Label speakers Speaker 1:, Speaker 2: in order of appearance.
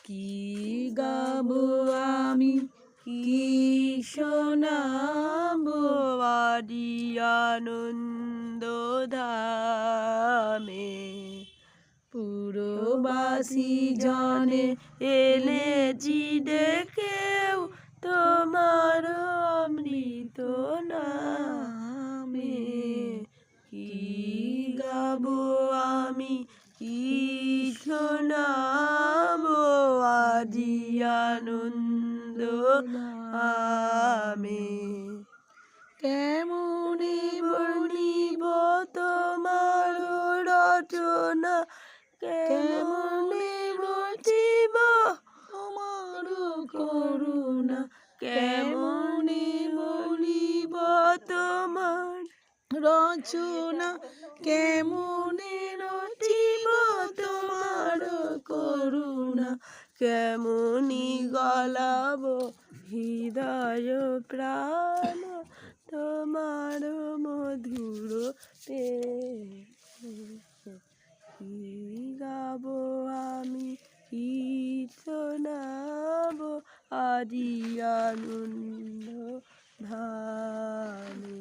Speaker 1: কি গাবো আমি, কি শোনাবো আদি আনন্দ ধামে। পুরবাসী জনে এনেছি ডেকেও তোমার অমৃত নামে। কি গাবো আমি, কি শোনাবো আজি আনন্দ ধামে। কেমনে বলিব তোমার রচনা, কেমনে বুঝিব তোমার করুণা, কেমনে বলিব তোমার রচনা, কেমনে রচিব তোমার করুণা, কেমনি গলাব হৃদয় প্রাণ তোমার মধুর প্রেম। কি গাবো আমি, কি শোনাবো আজি আনন্দ ধামে।